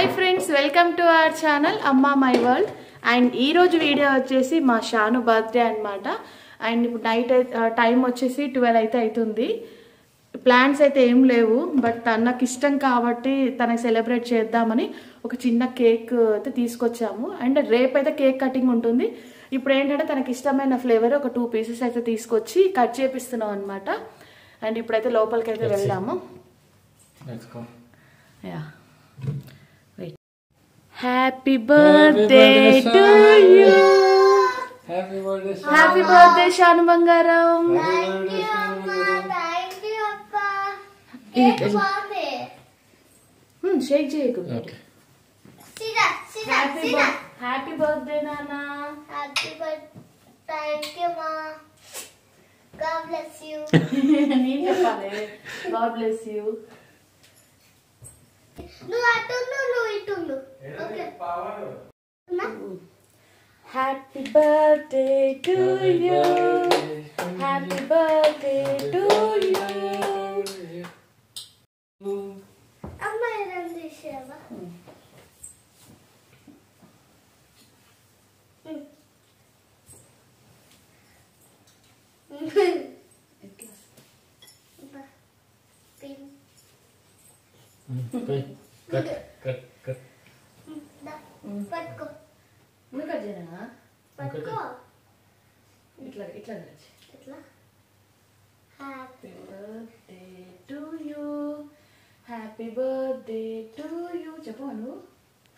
Hi friends, welcome to our channel అమ్మా my world. And ఈరోజు video వచ్చేసి మా షాను బర్త్డే అనమాట. అండ్ ఇప్పుడు నైట్ టైం వచ్చేసి 12 అయితే అవుతుంది. ప్లాన్స్ అయితే ఏం లేవు, బట్ తనకు ఇష్టం కాబట్టి తనకి సెలబ్రేట్ చేద్దామని ఒక చిన్న కేక్ అయితే తీసుకొచ్చాము. అండ్ రేపు అయితే కేక్ కటింగ్ ఉంటుంది. ఇప్పుడు ఏంటంటే తనకి ఇష్టమైన ఫ్లేవర్ ఒక 2 పీసెస్ అయితే తీసుకొచ్చి కట్ చేపిస్తున్నాం అనమాట. అండ్ ఇప్పుడైతే లోపలికి అయితే వెళ్దాము. Happy birthday to you. Happy birthday Shanu Bangaram. Thank you Amma. Thank you Appa. Happy birthday. Shake cheyeku. Okay. Sit. Happy birthday Nana. Happy birthday. Thank you Ma. God bless you. Nee cheppale. God bless you. No atundu no itundu. Okay. Happy birthday to you. Happy birthday to you. Amma erandi sheva. Cut. పట్టుకో. నువ్వు cut చేయనా? పట్టుకో. ఇట్లా cut. ఎట్లా? Happy birthday to you. Happy birthday to you. చెప్పు నువ్వు.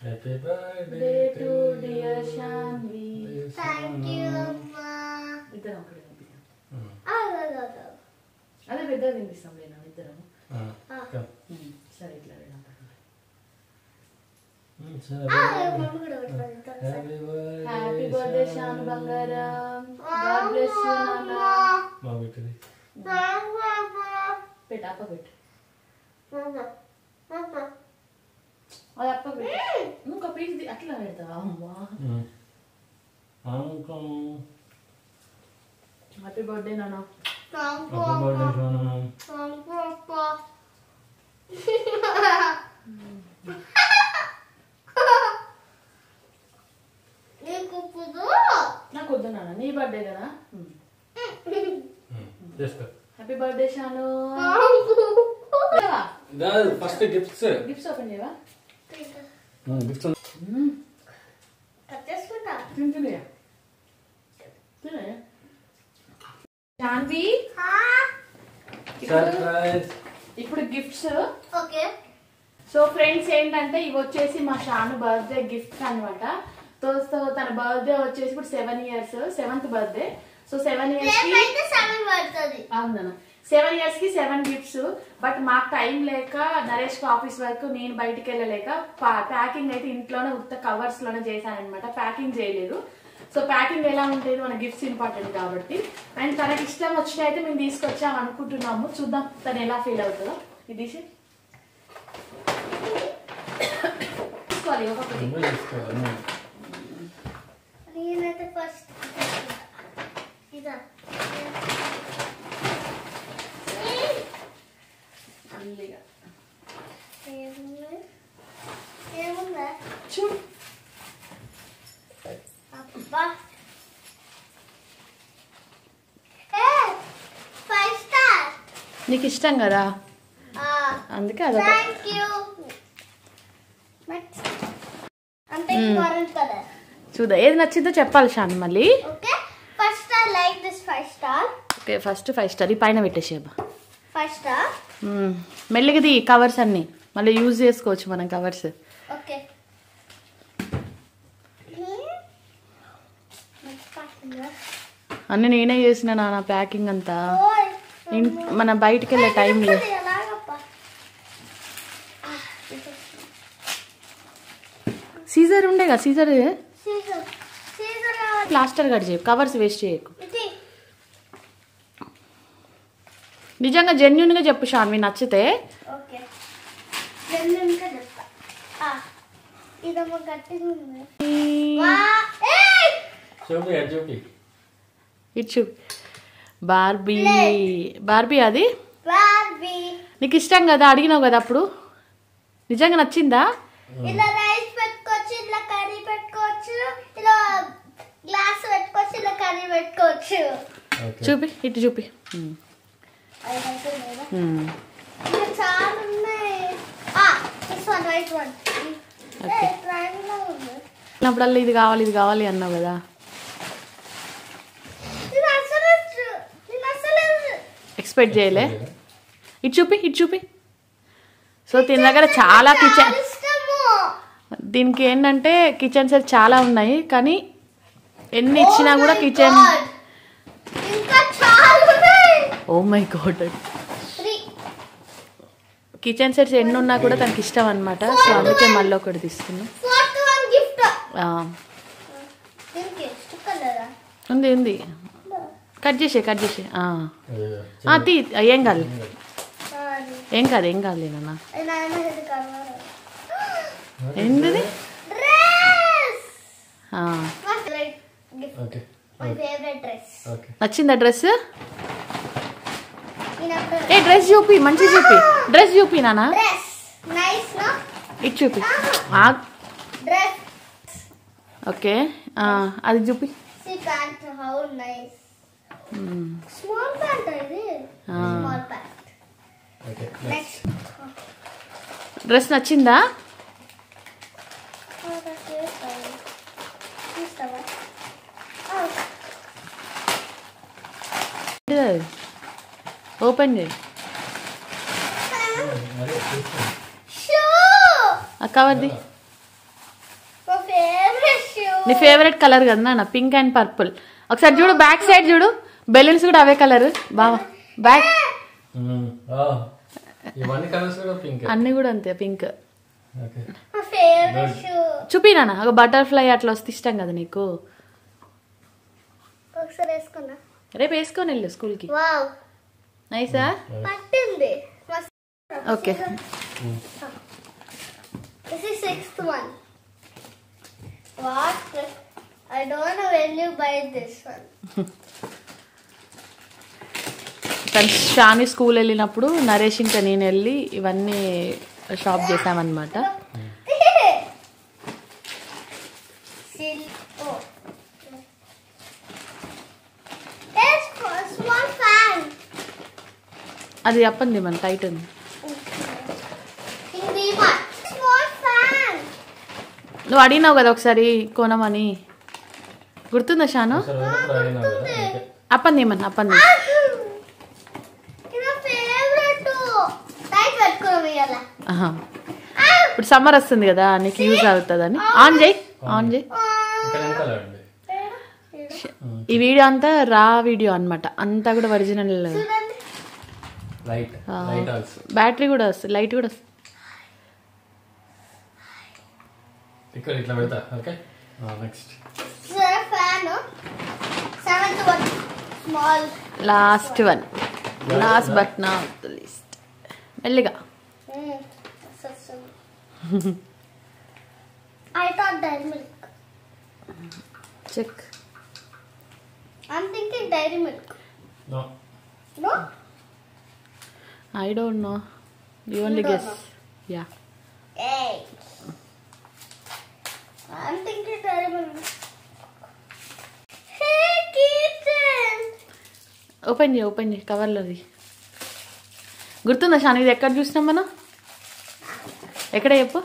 Happy birthday Day to to dear Shanvi. Thank you Amma. ఇద్దరం ఒకటి పంపిద్దాం. ఆగో. అదే పెద్దగా తినిపిస్తాం లేనా ఇద్దరం. సరే ఇట్లా వెళ్ళాం. మమ్మీ కూడా పెట్టాలి. హ్యాపీ బర్త్డే షాను బంగారం. గాడ్ బ్లెస్ యూ నాన్న. పెట్టు అప్ప పెట్టు. అది అప్ప పెట్టు. ఇంకో పీస్ అట్లా పెడతావా? అమ్మా హ్యాపీ బర్త్డే నాన్న. నాకు వద్దు నాన్న, నీ బర్త్డే కదా. Happy birthday Shanu. First gifts open చేయవా? తింటున్నాయా? శాన్వి, ఇప్పుడు గిఫ్ట్స్. ఓకే. సో ఫ్రెండ్స్ ఏంటంటే ఇవి వచ్చేసి మా షాను బర్త్డే గిఫ్ట్స్ అనమాట. సో తన బర్త్డే వచ్చేసి ఇప్పుడు 7 years, 7th birthday. So 7 years కి అవునా 7 years కి 7 గిఫ్ట్స్. బట్ మాకు టైం లేక నరేష్ ఆఫీస్ వరకు నేను బయటికి వెళ్ళలేక ప్యాకింగ్ అయితే ఇంట్లోనే ఉత్త కవర్స్ లోనే చేశాను అనమాట. ప్యాకింగ్ చేయలేదు. సో ప్యాకింగ్ ఎలా ఉంటుంది, మన గిఫ్ట్స్ ఇంపార్టెంట్ కాబట్టి. అండ్ తనకి ఇష్టం వచ్చిన అయితే మేము తీసుకొచ్చాం అనుకుంటున్నాము. చూద్దాం తను ఎలా ఫీల్ అవుతుందో. ఇది తీసుకోవాలి ఒకటి. నేనైతే ఫస్ట్ ఇదా అల్లిగా ఏముందా చూడు. అబ్బా 5 star. నీకు ఇష్టం కదా అందుకే అదొక. Thank you. అంటే ఆరెంజ్ కలర్. చూద్దాం ఏది నచ్చిందో చెప్పాలి షాను మళ్ళీ. Okay. First I like this 5 star. Okay first 5 star. ఈ పైన పెట్టేసేబా. 5 star. మెల్లిగది కవర్స్ అన్ని మళ్ళీ యూజ్ చేసుకోవచ్చు మనం కవర్స్. ఓకే. అన్ని నేనే చేసిన నాన్న ప్యాకింగ్ అంతా. మన బయటికి వెళ్ళే టైం లేదు. సీజర్ ఉండేగా, సీజర్ ప్లాస్టర్ కట్ చేయకు, కవర్స్ వేస్ట్ చేయకు. నిజంగా జెన్యున్ గా చెప్పు షాన్వి, నచ్చితే. ఓకే జెన్యున్ గా చెప్తా. ఇదమ్మ గట్టిగా ఉంది. ఇచ్చు బార్బీ. బార్బీ అది బార్బీ నీకు ఇష్టం కదా, అడిగినావు కదా అప్పుడు. నిజంగా నచ్చిందా? ఇలా రైస్ పెట్టుకోవచ్చు, ఇలా కర్రీ పెట్టుకోవచ్చు, ఇలా గ్లాస్ పెట్టుకోవచ్చు, ఇలా కర్రీ పెట్టుకోవచ్చు. చూపి ఇటు చూపి. ఇంకా చాలా ఉన్నాయి. This one right one. Triangle ఉంది. అప్పుడల్లా ఇది కావాలి అన్నావు కదా. ఎక్స్పెక్ట్ చేయలే. ఇటు చూపి. సో దీని దగ్గర చాలా కిచెన్, దీనికి ఏంటంటే కిచెన్ సెట్ చాలా ఉన్నాయి, కానీ ఎన్ని ఇచ్చినా కూడా kitchen. Oh my God, kitchen sets ఎన్ని ఉన్నా కూడా తనకి ఇష్టం అనమాట. సో అందుకే మళ్ళీ ఒకటి తీసుకున్నా. ఉంది కట్ చేసే తీ. ఏం కాదు నాన్న. ఏంటిది? నచ్చిందా డ్రెస్? ఏ డ్రెస్ చూపి, మంచి చూపి, డ్రెస్ చూపి నాన్న. ఇటు చూపి. ఓకే అది చూపి. డ్రెస్ నచ్చిందా? ఓపెన్ చేయి. కవర్ది. నీ ఫేవరెట్ కలర్ కదా నాన్న, పింక్ అండ్ పర్పుల్. ఒకసారి చూడు, బ్యాక్ సైడ్ చూడు, బెలూన్స్ కూడా అవే కలర్. బావా బ్యాక్ అన్ని కూడా అంతే పింక్. చూపి నాన్న, ఒక బటర్ఫ్లై అట్లా వస్తే ఇష్టం కదా నీకు. రేపు వేసుకొని వెళ్ళు స్కూల్కి. నైసా? Okay. This is sixth one. What? I don't know when you buy this one. Shani school వెళ్ళినప్పుడు నరేష్ ఇంకా నేను వెళ్ళి ఇవన్నీ షాప్ చేసామన్నమాట. అది చెప్పండి మన టైట్ ఉంది. నువ్వు అడిగినావు కదా ఒకసారి కొనమని, గుర్తుందా షాను? అప్పంది ఇప్పుడు సమ్మర్ వస్తుంది కదా, నీకు యూజ్ అవుతుందని. ఆన్ చేయి. ఈ వీడియో అంతా రా వీడియో అనమాట, అంతా కూడా ఒరిజినల్. బ్యాటరీ కూడా వస్తుంది, లైట్ కూడా వస్తుంది. Last one, last but not the least. మెల్లిగా. I thought dairy milk. Check. I'm thinking dairy milk. No. No? I don't know. You only guess. Yeah. Hey. I'm thinking dairy milk. Hey, kitten. Open చేయి కవర్లోది. గుర్తుందా షాని, ఇది ఎక్కడ చూసినాం మనం? ఎక్కడ చెప్పు?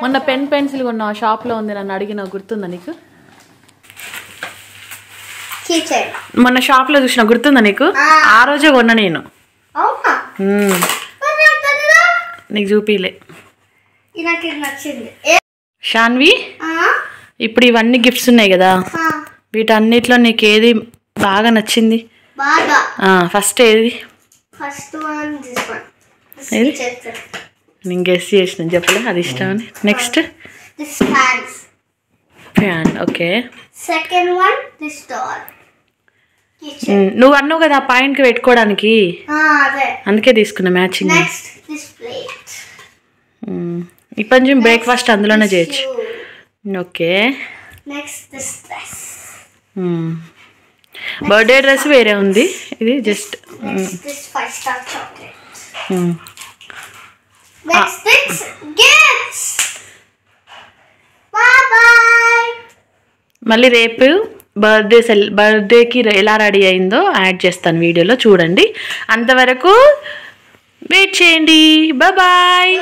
మొన్న పెన్సిల్ కొన్నా షాప్లో ఉంది, నన్ను అడిగినావు, గుర్తుందా నీకు? మొన్న షాప్లో చూసినా, గుర్తుందా నీకు? ఆ రోజే కొన్నా నేను. నీకు చూపిలే. షాన్వి, ఇప్పుడు ఇవన్నీ గిఫ్ట్స్ ఉన్నాయి కదా, వీటన్నిటిలో నీకు ఏది బాగా నచ్చింది? ఫస్ట్ ఏది? ఏది? నేను గెస్ చేసిన, చెప్పలే అది ఇష్టం అని. Next fan. Okay. Second one this door. నువ్వు అన్నావు కదా ఆ పాయింట్కి పెట్టుకోవడానికి, అందుకే తీసుకున్నా మ్యాచింగ్. Next this plate. ఇప్పటి నుంచి బ్రేక్ఫాస్ట్ అందులోనే చేయొచ్చు. Okay. Next this dress. Birthday dress వేరే ఉంది, ఇది just. This 5-star chocolate. Next gifts. మళ్ళీ రేపు బర్త్డేకి ఎలా రెడీ అయిందో యాడ్ చేస్తాను వీడియోలో, చూడండి. అంతవరకు వెయిట్ చేయండి. బాయ్.